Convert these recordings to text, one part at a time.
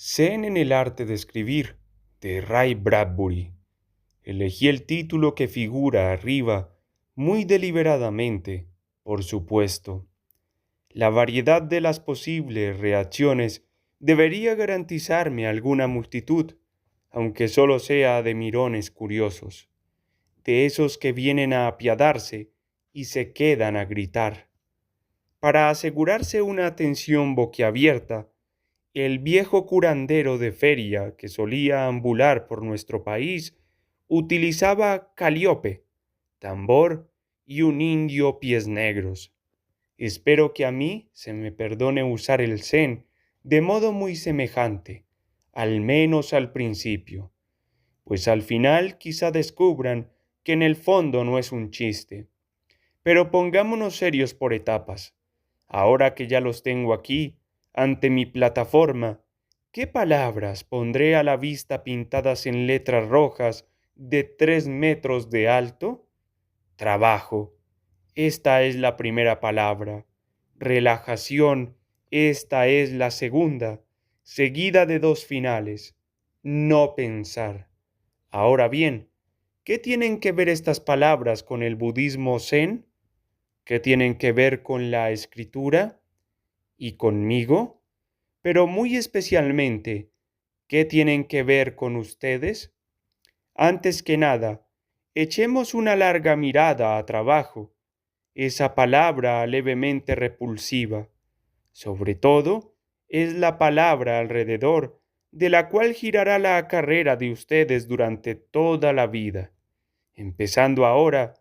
Zen en el arte de escribir, de Ray Bradbury. Elegí el título que figura arriba, muy deliberadamente, por supuesto. La variedad de las posibles reacciones debería garantizarme alguna multitud, aunque solo sea de mirones curiosos, de esos que vienen a apiadarse y se quedan a gritar. Para asegurarse una atención boquiabierta, el viejo curandero de feria que solía ambular por nuestro país utilizaba caliope, tambor y un indio pies negros. Espero que a mí se me perdone usar el zen de modo muy semejante, al menos al principio, pues al final quizá descubran que en el fondo no es un chiste. Pero pongámonos serios por etapas. Ahora que ya los tengo aquí, ante mi plataforma, ¿qué palabras pondré a la vista pintadas en letras rojas de 3 metros de alto? Trabajo. Esta es la primera palabra. Relajación. Esta es la segunda, seguida de dos finales. No pensar. Ahora bien, ¿qué tienen que ver estas palabras con el budismo zen? ¿Qué tienen que ver con la escritura y conmigo? Pero muy especialmente, ¿qué tienen que ver con ustedes? Antes que nada, echemos una larga mirada a trabajo, esa palabra levemente repulsiva. Sobre todo, es la palabra alrededor de la cual girará la carrera de ustedes durante toda la vida. Empezando ahora,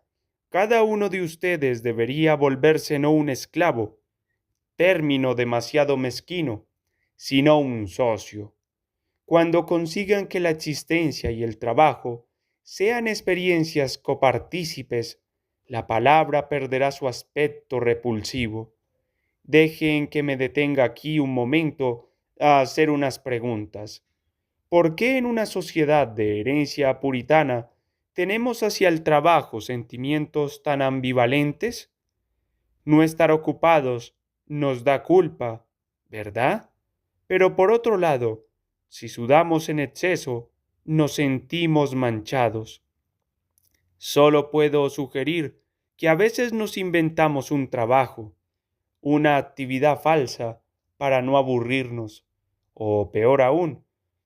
cada uno de ustedes debería volverse no un esclavo, término demasiado mezquino, sino un socio. Cuando consigan que la existencia y el trabajo sean experiencias copartícipes, la palabra perderá su aspecto repulsivo. Dejen que me detenga aquí un momento a hacer unas preguntas. ¿Por qué en una sociedad de herencia puritana tenemos hacia el trabajo sentimientos tan ambivalentes? No estar ocupados nos da culpa, ¿verdad? Pero por otro lado, si sudamos en exceso, nos sentimos manchados. Solo puedo sugerir que a veces nos inventamos un trabajo, una actividad falsa para no aburrirnos, o peor aún,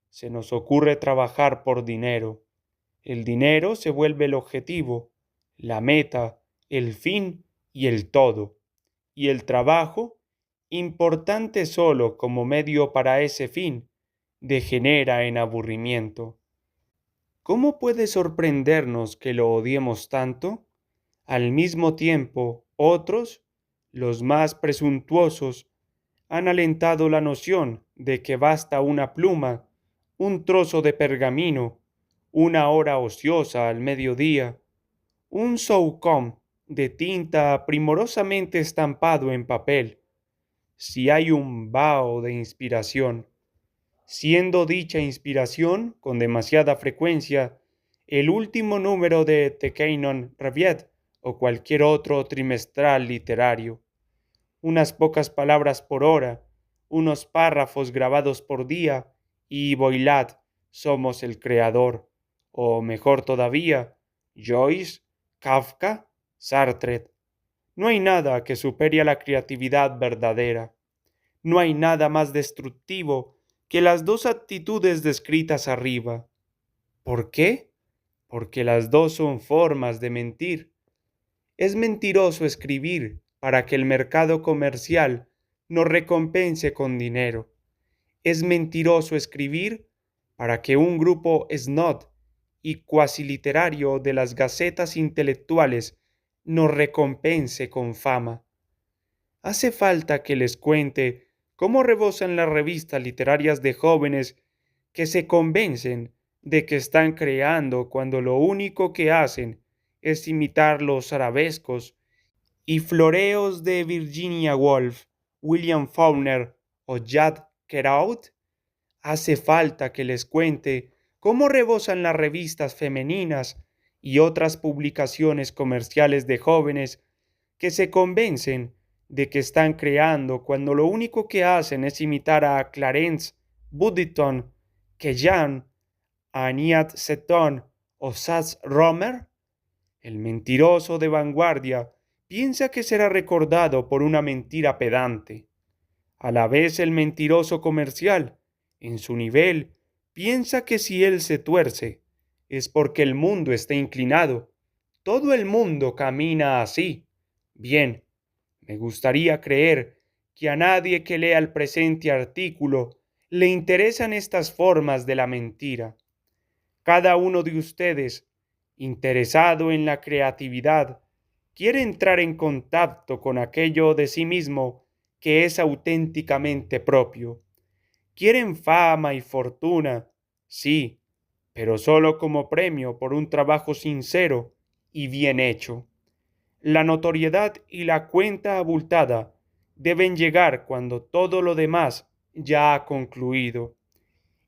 se nos ocurre trabajar por dinero. El dinero se vuelve el objetivo, la meta, el fin y el todo. Y el trabajo, importante solo como medio para ese fin, degenera en aburrimiento. ¿Cómo puede sorprendernos que lo odiemos tanto? Al mismo tiempo, otros, los más presuntuosos, han alentado la noción de que basta una pluma, un trozo de pergamino, una hora ociosa al mediodía, un soucom de tinta primorosamente estampado en papel, si hay un vaho de inspiración, siendo dicha inspiración, con demasiada frecuencia, el último número de The Canon Reviet o cualquier otro trimestral literario. Unas pocas palabras por hora, unos párrafos grabados por día, y Boilat, somos el creador, o mejor todavía, Joyce, Kafka, Sartre. No hay nada que supere a la creatividad verdadera. No hay nada más destructivo que las dos actitudes descritas arriba. ¿Por qué? Porque las dos son formas de mentir. Es mentiroso escribir para que el mercado comercial nos recompense con dinero. Es mentiroso escribir para que un grupo snot y cuasi literario de las gacetas intelectuales nos recompense con fama. Hace falta que les cuente cómo rebosan las revistas literarias de jóvenes que se convencen de que están creando cuando lo único que hacen es imitar los arabescos y floreos de Virginia Woolf, William Faulkner o Jack Kerouac. Hace falta que les cuente cómo rebosan las revistas femeninas y otras publicaciones comerciales de jóvenes que se convencen de que están creando cuando lo único que hacen es imitar a Clarence Budditon, Kellan, Aniat Seton o Sass Romer? El mentiroso de vanguardia piensa que será recordado por una mentira pedante. A la vez el mentiroso comercial, en su nivel, piensa que si él se tuerce, es porque el mundo está inclinado. Todo el mundo camina así. Bien, me gustaría creer que a nadie que lea el presente artículo le interesan estas formas de la mentira. Cada uno de ustedes, interesado en la creatividad, quiere entrar en contacto con aquello de sí mismo que es auténticamente propio. Quieren fama y fortuna, sí, pero solo como premio por un trabajo sincero y bien hecho. La notoriedad y la cuenta abultada deben llegar cuando todo lo demás ya ha concluido.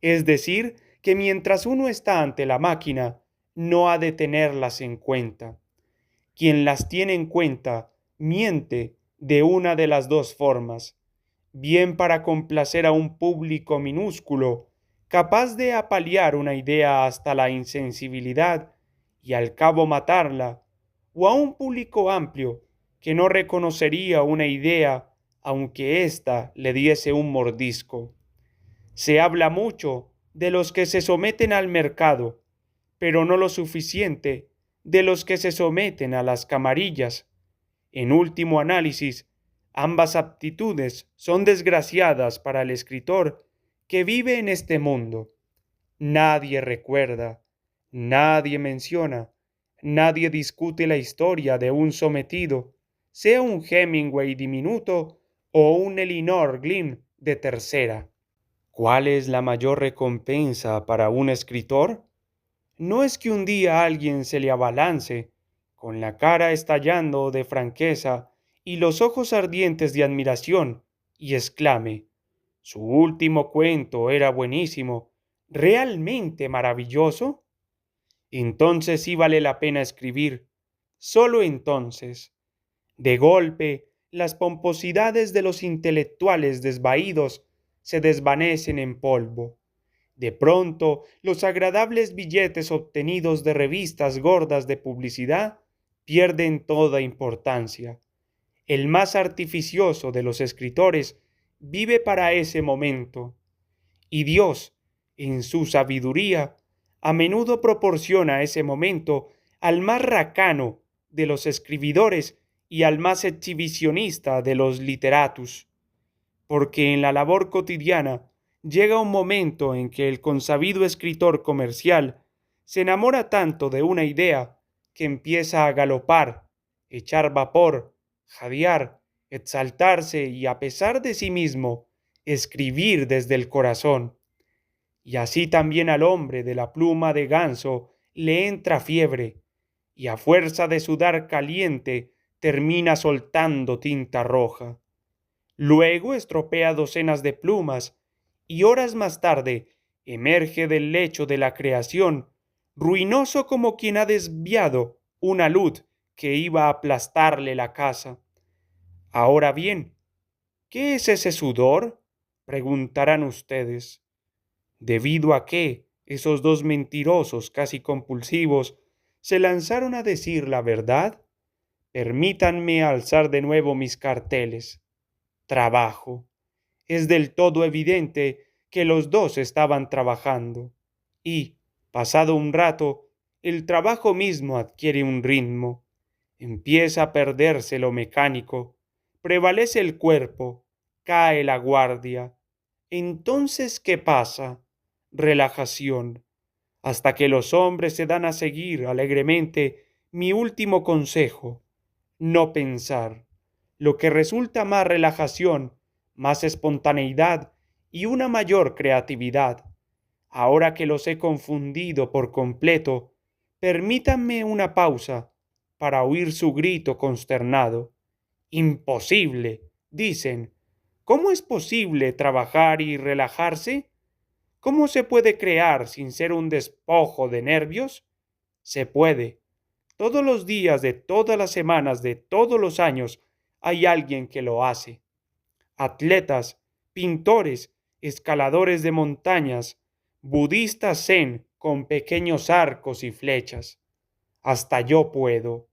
Es decir, que mientras uno está ante la máquina, no ha de tenerlas en cuenta. Quien las tiene en cuenta miente de una de las dos formas, bien para complacer a un público minúsculo, capaz de apalear una idea hasta la insensibilidad y al cabo matarla, o a un público amplio que no reconocería una idea aunque ésta le diese un mordisco. Se habla mucho de los que se someten al mercado, pero no lo suficiente de los que se someten a las camarillas. En último análisis, ambas aptitudes son desgraciadas para el escritor que vive en este mundo. Nadie recuerda, nadie menciona, nadie discute la historia de un sometido, sea un Hemingway diminuto o un Elinor Glyn de tercera. ¿Cuál es la mayor recompensa para un escritor? No es que un día alguien se le abalance, con la cara estallando de franqueza y los ojos ardientes de admiración, y exclame: «Su último cuento era buenísimo, realmente maravilloso». Entonces sí vale la pena escribir, solo entonces. De golpe, las pomposidades de los intelectuales desvaídos se desvanecen en polvo. De pronto, los agradables billetes obtenidos de revistas gordas de publicidad pierden toda importancia. El más artificioso de los escritores vive para ese momento, y Dios, en su sabiduría, a menudo proporciona ese momento al más racano de los escribidores y al más exhibicionista de los literatus, porque en la labor cotidiana llega un momento en que el consabido escritor comercial se enamora tanto de una idea que empieza a galopar, echar vapor, jadear, exaltarse y, a pesar de sí mismo, escribir desde el corazón. Y así también al hombre de la pluma de ganso le entra fiebre, y a fuerza de sudar caliente termina soltando tinta roja. Luego estropea docenas de plumas y horas más tarde emerge del lecho de la creación, ruinoso como quien ha desviado una luz que iba a aplastarle la casa. Ahora bien, ¿qué es ese sudor?, preguntarán ustedes. ¿Debido a qué esos dos mentirosos casi compulsivos se lanzaron a decir la verdad? Permítanme alzar de nuevo mis carteles. Trabajo. Es del todo evidente que los dos estaban trabajando, y, pasado un rato, el trabajo mismo adquiere un ritmo. Empieza a perderse lo mecánico, prevalece el cuerpo, cae la guardia. Entonces, ¿qué pasa? Relajación, hasta que los hombres se dan a seguir alegremente mi último consejo: no pensar, lo que resulta más relajación, más espontaneidad y una mayor creatividad. Ahora que los he confundido por completo, permítanme una pausa para oír su grito consternado. Imposible, dicen. ¿Cómo es posible trabajar y relajarse? ¿Cómo se puede crear sin ser un despojo de nervios? Se puede. Todos los días de todas las semanas de todos los años hay alguien que lo hace. Atletas, pintores, escaladores de montañas, budistas zen con pequeños arcos y flechas. Hasta yo puedo.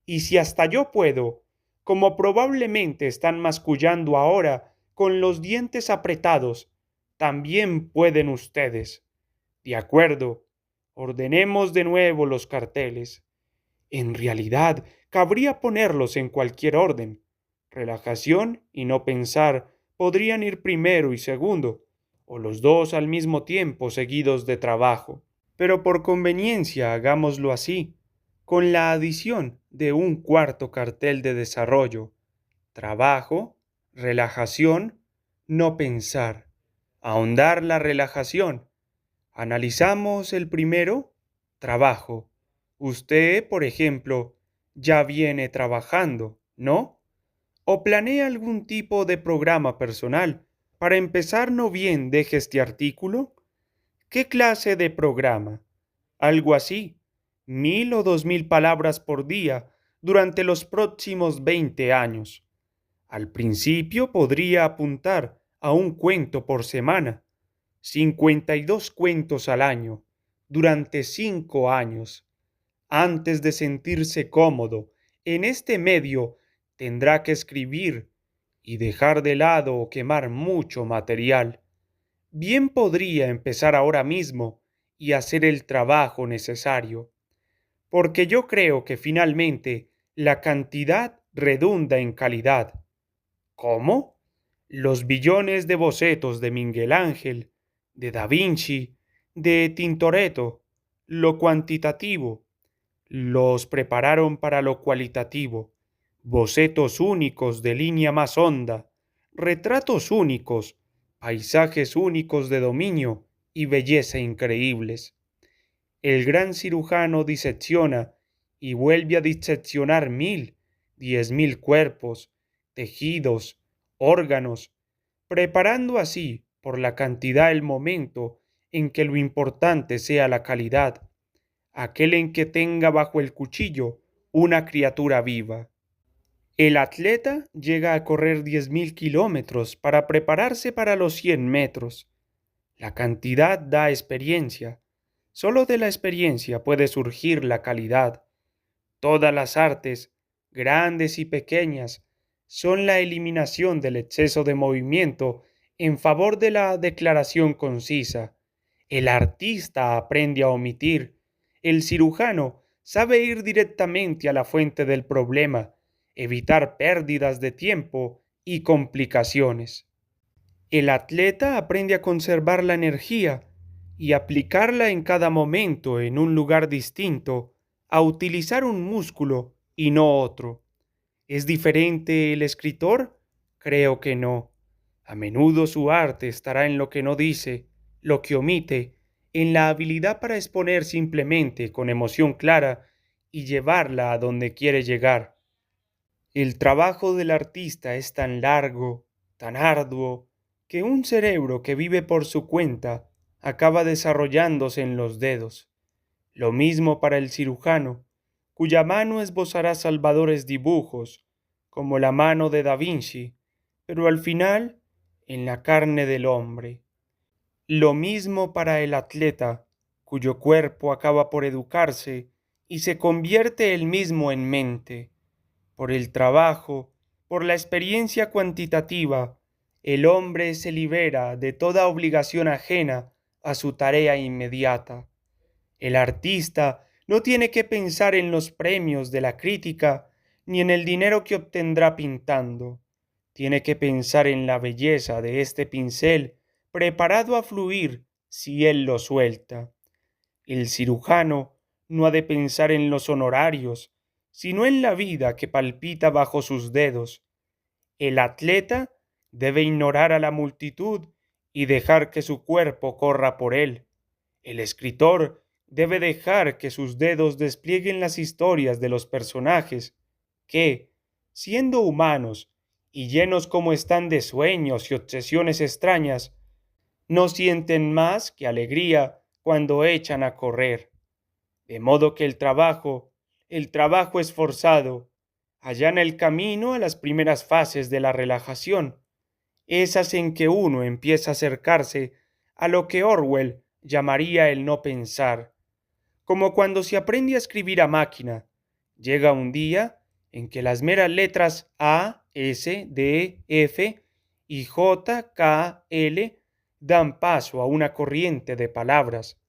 Y si hasta yo puedo, como probablemente están mascullando ahora con los dientes apretados, también pueden ustedes. De acuerdo, ordenemos de nuevo los carteles. En realidad, cabría ponerlos en cualquier orden. Relajación y no pensar podrían ir primero y segundo, o los dos al mismo tiempo seguidos de trabajo. Pero por conveniencia hagámoslo así, con la adición de un cuarto cartel de desarrollo. Trabajo, relajación, no pensar. Ahondar la relajación. Analizamos el primero, trabajo. Usted, por ejemplo, ya viene trabajando, ¿no? ¿O planea algún tipo de programa personal? Para empezar, no bien deje este artículo. ¿Qué clase de programa? Algo así, 1.000 o 2.000 palabras por día durante los próximos 20 años. Al principio podría apuntar a un cuento por semana, 52 cuentos al año, durante 5 años. Antes de sentirse cómodo en este medio, tendrá que escribir y dejar de lado o quemar mucho material. Bien podría empezar ahora mismo y hacer el trabajo necesario, porque yo creo que finalmente la cantidad redunda en calidad. ¿Cómo? Los billones de bocetos de Miguel Ángel, de Da Vinci, de Tintoretto, lo cuantitativo, los prepararon para lo cualitativo, bocetos únicos de línea más honda, retratos únicos, paisajes únicos de dominio y belleza increíbles. El gran cirujano disecciona y vuelve a diseccionar 1.000, 10.000 cuerpos, tejidos, órganos, preparando así por la cantidad el momento en que lo importante sea la calidad, aquel en que tenga bajo el cuchillo una criatura viva. El atleta llega a correr 10.000 kilómetros para prepararse para los 100 metros. La cantidad da experiencia. Solo de la experiencia puede surgir la calidad. Todas las artes, grandes y pequeñas, son la eliminación del exceso de movimiento en favor de la declaración concisa. El artista aprende a omitir. El cirujano sabe ir directamente a la fuente del problema, evitar pérdidas de tiempo y complicaciones. El atleta aprende a conservar la energía y aplicarla en cada momento en un lugar distinto, a utilizar un músculo y no otro. ¿Es diferente el escritor? Creo que no. A menudo su arte estará en lo que no dice, lo que omite, en la habilidad para exponer simplemente con emoción clara y llevarla a donde quiere llegar. El trabajo del artista es tan largo, tan arduo, que un cerebro que vive por su cuenta acaba desarrollándose en los dedos. Lo mismo para el cirujano, cuya mano esbozará salvadores dibujos, como la mano de Da Vinci, pero al final en la carne del hombre. Lo mismo para el atleta, cuyo cuerpo acaba por educarse y se convierte él mismo en mente. Por el trabajo, por la experiencia cuantitativa, el hombre se libera de toda obligación ajena a su tarea inmediata. El artista no tiene que pensar en los premios de la crítica ni en el dinero que obtendrá pintando. Tiene que pensar en la belleza de este pincel preparado a fluir si él lo suelta. El cirujano no ha de pensar en los honorarios, sino en la vida que palpita bajo sus dedos. El atleta debe ignorar a la multitud y dejar que su cuerpo corra por él. El escritor debe dejar que sus dedos desplieguen las historias de los personajes que, siendo humanos y llenos como están de sueños y obsesiones extrañas, no sienten más que alegría cuando echan a correr. De modo que el trabajo esforzado, allana el camino a las primeras fases de la relajación. esas en que uno empieza a acercarse a lo que Orwell llamaría el no pensar, como cuando se aprende a escribir a máquina. Llega un día en que las meras letras A, S, D, F y J, K, L dan paso a una corriente de palabras.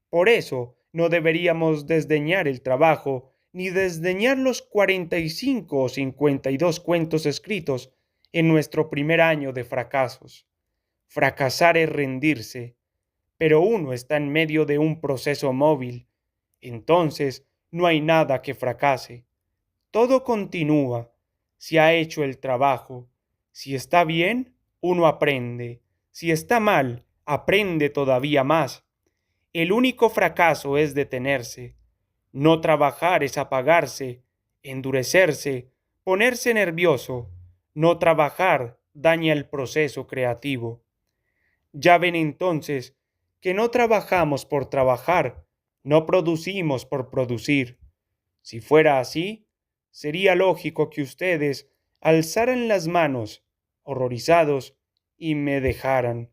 Por eso no deberíamos desdeñar el trabajo ni desdeñar los 45 o 52 cuentos escritos en nuestro primer año de fracasos. Fracasar es rendirse, pero uno está en medio de un proceso móvil. Entonces no hay nada que fracase. Todo continúa. Si ha hecho el trabajo. Si está bien, uno aprende. Si está mal, aprende todavía más. El único fracaso es detenerse. No trabajar es apagarse, endurecerse, ponerse nervioso. No trabajar daña el proceso creativo. Ya ven entonces que no trabajamos por trabajar, no producimos por producir. Si fuera así, sería lógico que ustedes alzaran las manos, horrorizados, y me dejaran.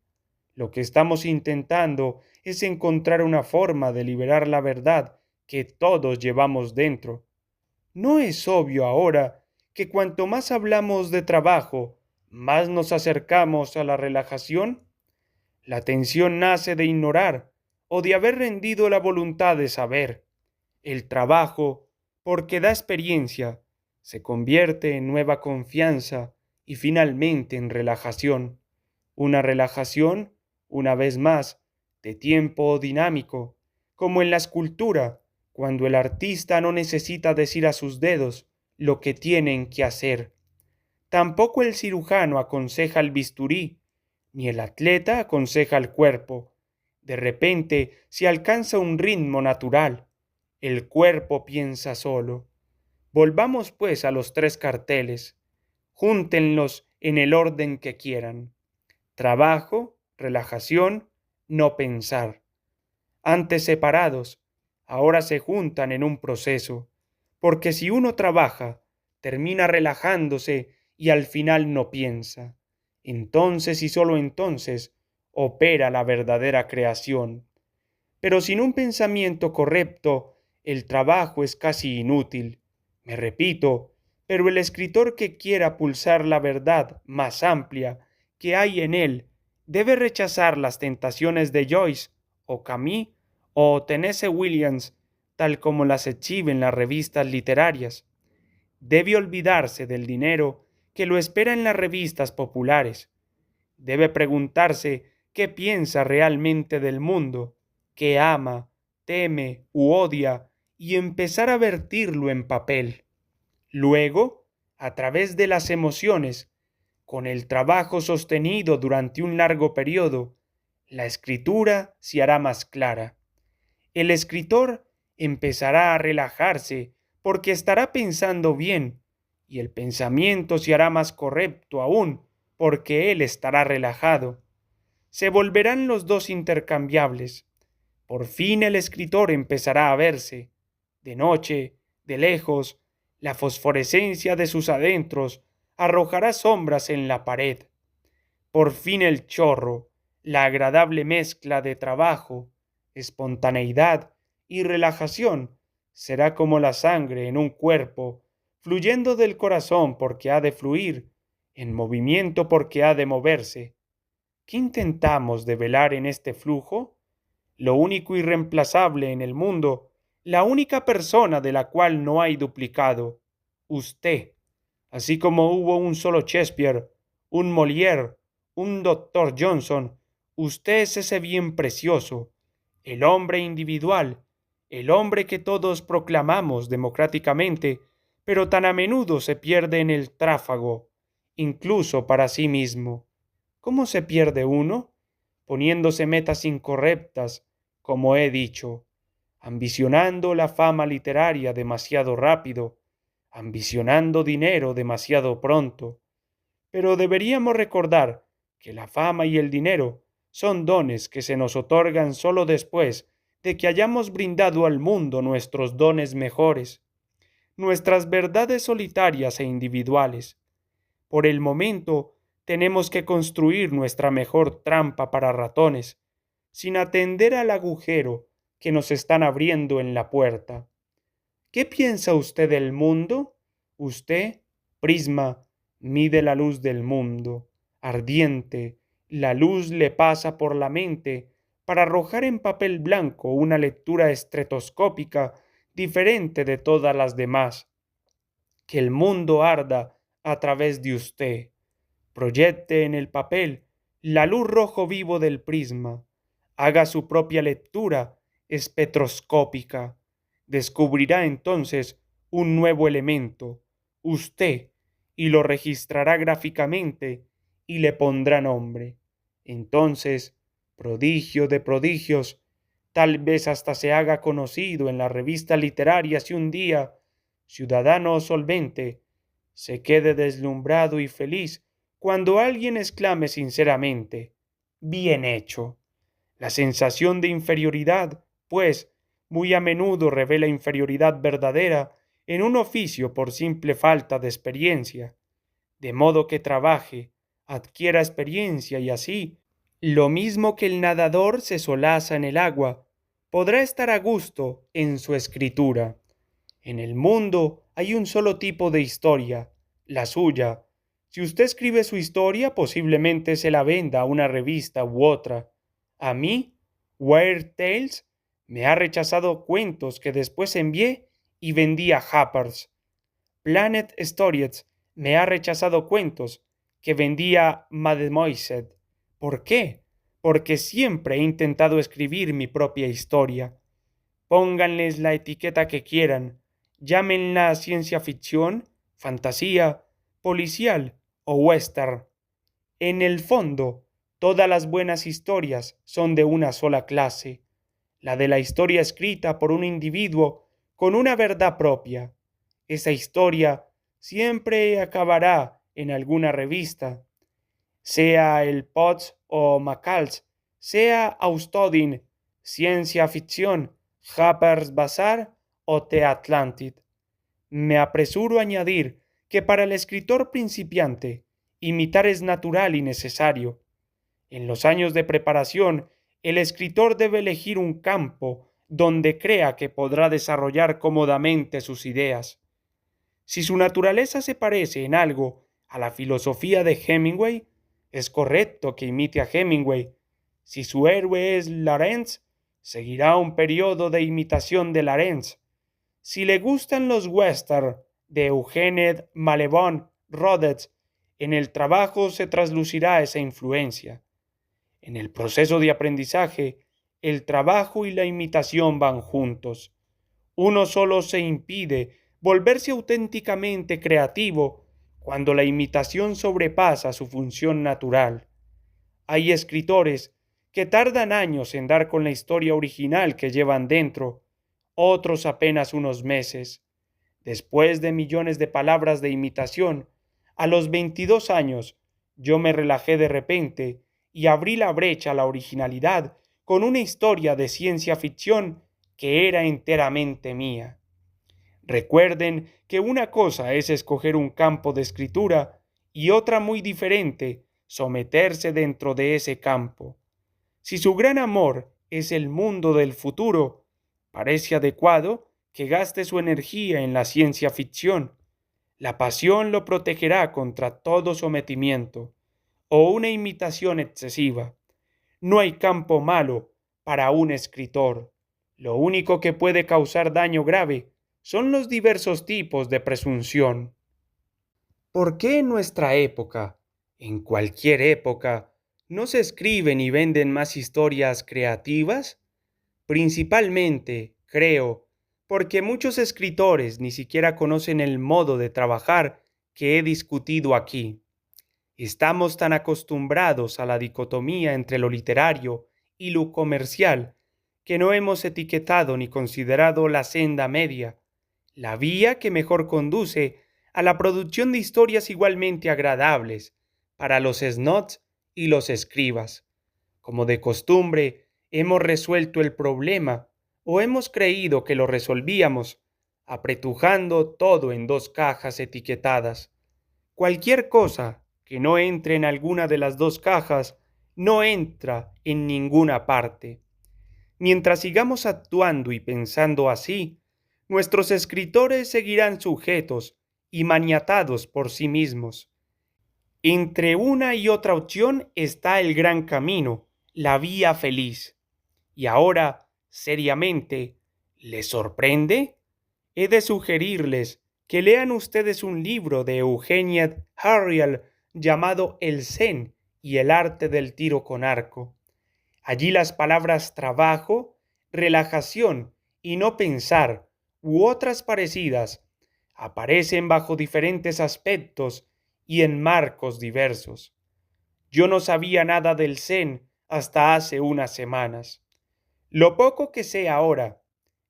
Lo que estamos intentando es encontrar una forma de liberar la verdad que todos llevamos dentro. ¿No es obvio ahora que cuanto más hablamos de trabajo, más nos acercamos a la relajación? La tensión nace de ignorar o de haber rendido la voluntad de saber. El trabajo, porque da experiencia, se convierte en nueva confianza y finalmente en relajación. Una relajación, una vez más, de tiempo dinámico, como en la escultura, cuando el artista no necesita decir a sus dedos lo que tienen que hacer. Tampoco el cirujano aconseja el bisturí, ni el atleta aconseja el cuerpo. De repente se alcanza un ritmo natural. El cuerpo piensa solo. Volvamos pues a los tres carteles. Júntenlos en el orden que quieran. Trabajo, relajación, no pensar. Antes separados, ahora se juntan en un proceso, porque si uno trabaja, termina relajándose y al final no piensa. Entonces y sólo entonces opera la verdadera creación. Pero sin un pensamiento correcto, el trabajo es casi inútil. Me repito, pero el escritor que quiera pulsar la verdad más amplia que hay en él debe rechazar las tentaciones de Joyce o Camus o Tennessee Williams, tal como las exhiben las revistas literarias. Debe olvidarse del dinero que lo espera en las revistas populares. Debe preguntarse qué piensa realmente del mundo, qué ama, teme u odia, y empezar a vertirlo en papel. Luego, a través de las emociones, con el trabajo sostenido durante un largo periodo, la escritura se hará más clara. El escritor empezará a relajarse porque estará pensando bien, y el pensamiento se hará más correcto aún porque él estará relajado. Se volverán los dos intercambiables. Por fin el escritor empezará a verse, de noche, de lejos, la fosforescencia de sus adentros arrojará sombras en la pared. Por fin el chorro, la agradable mezcla de trabajo, espontaneidad y relajación será como la sangre en un cuerpo, fluyendo del corazón porque ha de fluir, en movimiento porque ha de moverse. ¿Qué intentamos develar en este flujo? Lo único irreemplazable en el mundo, la única persona de la cual no hay duplicado, usted. Así como hubo un solo Shakespeare, un Molière, un Dr. Johnson, usted es ese bien precioso, el hombre individual, el hombre que todos proclamamos democráticamente, pero tan a menudo se pierde en el tráfago, incluso para sí mismo. ¿Cómo se pierde uno? Poniéndose metas incorrectas, como he dicho, ambicionando la fama literaria demasiado rápido, ambicionando dinero demasiado pronto. Pero deberíamos recordar que la fama y el dinero son dones que se nos otorgan solo después de que hayamos brindado al mundo nuestros dones mejores, nuestras verdades solitarias e individuales. Por el momento, tenemos que construir nuestra mejor trampa para ratones, sin atender al agujero que nos están abriendo en la puerta. ¿Qué piensa usted del mundo? Usted, Prisma, mide la luz del mundo, ardiente, la luz le pasa por la mente para arrojar en papel blanco una lectura estretoscópica diferente de todas las demás. Que el mundo arda a través de usted. Proyecte en el papel la luz rojo vivo del prisma. Haga su propia lectura espectroscópica. Descubrirá entonces un nuevo elemento, usted, y lo registrará gráficamente y le pondrá nombre. Entonces, prodigio de prodigios, tal vez hasta se haga conocido en las revistas literarias y un día, ciudadano solvente, se quede deslumbrado y feliz cuando alguien exclame sinceramente, bien hecho. La sensación de inferioridad, pues, muy a menudo revela inferioridad verdadera en un oficio por simple falta de experiencia, de modo que trabaje, adquiera experiencia y así, lo mismo que el nadador se solaza en el agua, podrá estar a gusto en su escritura. En el mundo hay un solo tipo de historia, la suya. Si usted escribe su historia, posiblemente se la venda a una revista u otra. A mí, Weird Tales me ha rechazado cuentos que después envié y vendí a Harper's. Planet Stories me ha rechazado cuentos que vendía a Mademoiselle. ¿Por qué? Porque siempre he intentado escribir mi propia historia. Pónganles la etiqueta que quieran, llámenla ciencia ficción, fantasía, policial o western. En el fondo, todas las buenas historias son de una sola clase, la de la historia escrita por un individuo con una verdad propia. Esa historia siempre acabará en alguna revista, sea el Potts o Macalls, sea Austodin, Ciencia Ficción, Harper's Bazaar o The Atlantic. Me apresuro a añadir que para el escritor principiante, imitar es natural y necesario. En los años de preparación, el escritor debe elegir un campo donde crea que podrá desarrollar cómodamente sus ideas. Si su naturaleza se parece en algo a la filosofía de Hemingway, es correcto que imite a Hemingway. Si su héroe es Lawrence, seguirá un periodo de imitación de Lawrence. Si le gustan los western de Eugene Malebon Rhodes, en el trabajo se traslucirá esa influencia. En el proceso de aprendizaje, el trabajo y la imitación van juntos. Uno solo se impide volverse auténticamente creativo cuando la imitación sobrepasa su función natural. Hay escritores que tardan años en dar con la historia original que llevan dentro, otros apenas unos meses. Después de millones de palabras de imitación, a los 22 años, yo me relajé de repente y abrí la brecha a la originalidad con una historia de ciencia ficción que era enteramente mía. Recuerden que una cosa es escoger un campo de escritura y otra muy diferente, someterse dentro de ese campo. Si su gran amor es el mundo del futuro, parece adecuado que gaste su energía en la ciencia ficción. La pasión lo protegerá contra todo sometimiento o una imitación excesiva. No hay campo malo para un escritor. Lo único que puede causar daño grave son los diversos tipos de presunción. ¿Por qué en nuestra época, en cualquier época, no se escriben y venden más historias creativas? Principalmente, creo, porque muchos escritores ni siquiera conocen el modo de trabajar que he discutido aquí. Estamos tan acostumbrados a la dicotomía entre lo literario y lo comercial que no hemos etiquetado ni considerado la senda media, la vía que mejor conduce a la producción de historias igualmente agradables para los snobs y los escribas. Como de costumbre, hemos resuelto el problema o hemos creído que lo resolvíamos, apretujando todo en dos cajas etiquetadas. Cualquier cosa que no entre en alguna de las dos cajas no entra en ninguna parte. Mientras sigamos actuando y pensando así, nuestros escritores seguirán sujetos y maniatados por sí mismos. Entre una y otra opción está el gran camino, la vía feliz. Y ahora, seriamente, ¿les sorprende? He de sugerirles que lean ustedes un libro de Eugenia Harriel llamado El Zen y el arte del tiro con arco. Allí las palabras trabajo, relajación y no pensar u otras parecidas aparecen bajo diferentes aspectos y en marcos diversos. Yo no sabía nada del Zen hasta hace unas semanas. Lo poco que sé ahora,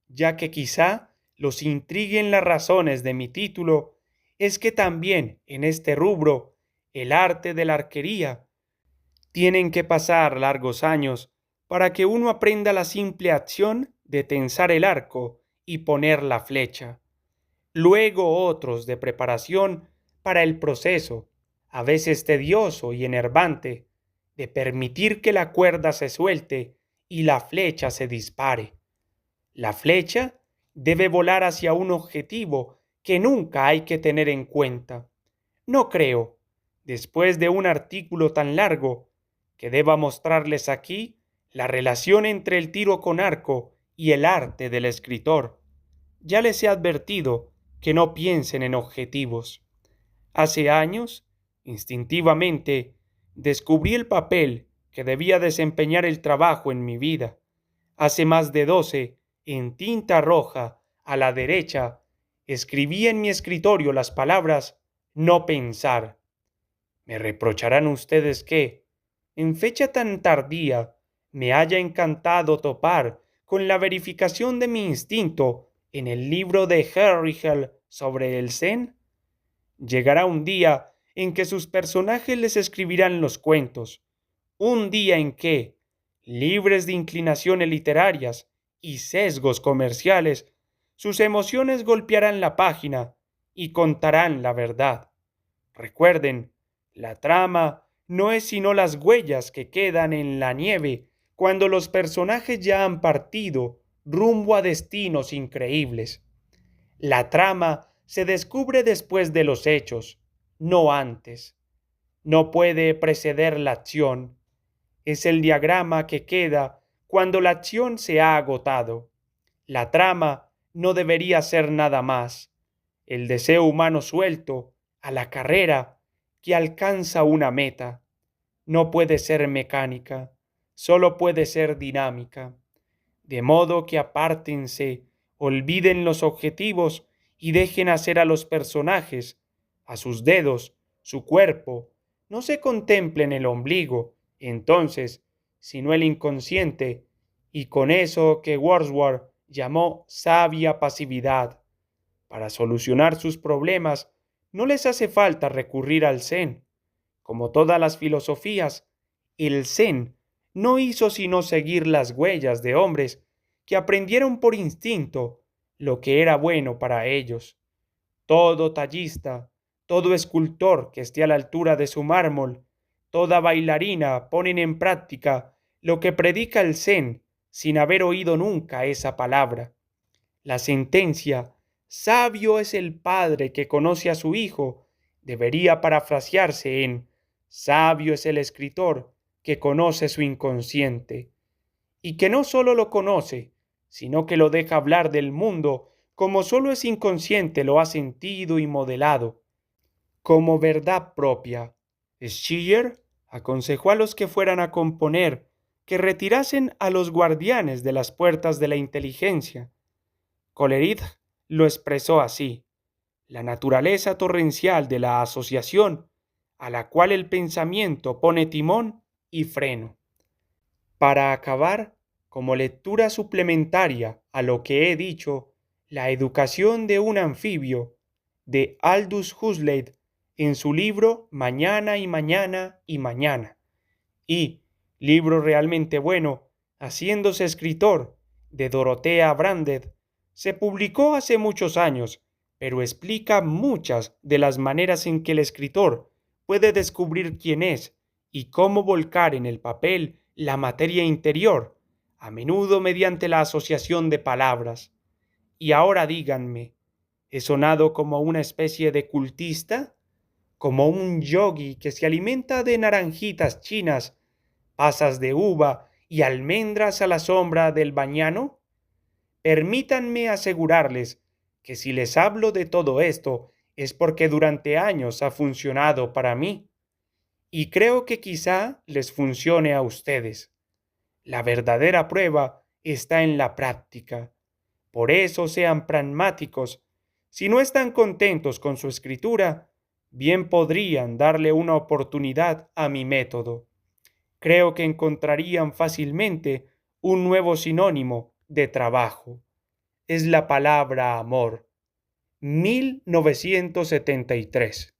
ya que quizá los intriguen las razones de mi título, es que también en este rubro, el arte de la arquería, tienen que pasar largos años para que uno aprenda la simple acción de tensar el arco y poner la flecha. Luego otros de preparación para el proceso, a veces tedioso y enervante, de permitir que la cuerda se suelte y la flecha se dispare. La flecha debe volar hacia un objetivo que nunca hay que tener en cuenta. No creo, después de un artículo tan largo, que deba mostrarles aquí la relación entre el tiro con arco y el arte del escritor. Ya les he advertido que no piensen en objetivos. Hace años, instintivamente, descubrí el papel que debía desempeñar el trabajo en mi vida. Hace más de 12, en tinta roja, a la derecha, escribí en mi escritorio las palabras no pensar. Me reprocharán ustedes que, en fecha tan tardía, me haya encantado topar con la verificación de mi instinto en el libro de Herrigel sobre el Zen. Llegará un día en que sus personajes les escribirán los cuentos, un día en que, libres de inclinaciones literarias y sesgos comerciales, sus emociones golpearán la página y contarán la verdad. Recuerden, la trama no es sino las huellas que quedan en la nieve cuando los personajes ya han partido rumbo a destinos increíbles. La trama se descubre después de los hechos, no antes. No puede preceder la acción. Es el diagrama que queda cuando la acción se ha agotado. La trama no debería ser nada más. El deseo humano suelto a la carrera que alcanza una meta. No puede ser mecánica, solo puede ser dinámica. De modo que apártense, olviden los objetivos y dejen hacer a los personajes, a sus dedos, su cuerpo. No se contemplen el ombligo, entonces, sino el inconsciente, y con eso que Wordsworth llamó sabia pasividad. Para solucionar sus problemas no les hace falta recurrir al Zen. Como todas las filosofías, el Zen no hizo sino seguir las huellas de hombres que aprendieron por instinto lo que era bueno para ellos. Todo tallista, todo escultor que esté a la altura de su mármol, toda bailarina ponen en práctica lo que predica el Zen sin haber oído nunca esa palabra. La sentencia, sabio es el padre que conoce a su hijo, debería parafrasearse en sabio es el escritor que conoce su inconsciente, y que no solo lo conoce, sino que lo deja hablar del mundo como solo ese inconsciente lo ha sentido y modelado, como verdad propia. Schiller aconsejó a los que fueran a componer que retirasen a los guardianes de las puertas de la inteligencia. Coleridge lo expresó así: la naturaleza torrencial de la asociación, a la cual el pensamiento pone timón y freno. Para acabar, como lectura suplementaria a lo que he dicho, la educación de un anfibio, de Aldous Huxley, en su libro Mañana y Mañana y Mañana, y, libro realmente bueno, haciéndose escritor, de Dorothea Branded, se publicó hace muchos años, pero explica muchas de las maneras en que el escritor puede descubrir quién es y cómo volcar en el papel la materia interior, a menudo mediante la asociación de palabras. Y ahora díganme, ¿he sonado como una especie de cultista? ¿Como un yogi que se alimenta de naranjitas chinas, pasas de uva y almendras a la sombra del bañano? Permítanme asegurarles que si les hablo de todo esto es porque durante años ha funcionado para mí y creo que quizá les funcione a ustedes. La verdadera prueba está en la práctica. Por eso sean pragmáticos. Si no están contentos con su escritura, bien podrían darle una oportunidad a mi método. Creo que encontrarían fácilmente un nuevo sinónimo de trabajo. Es la palabra amor. 1973.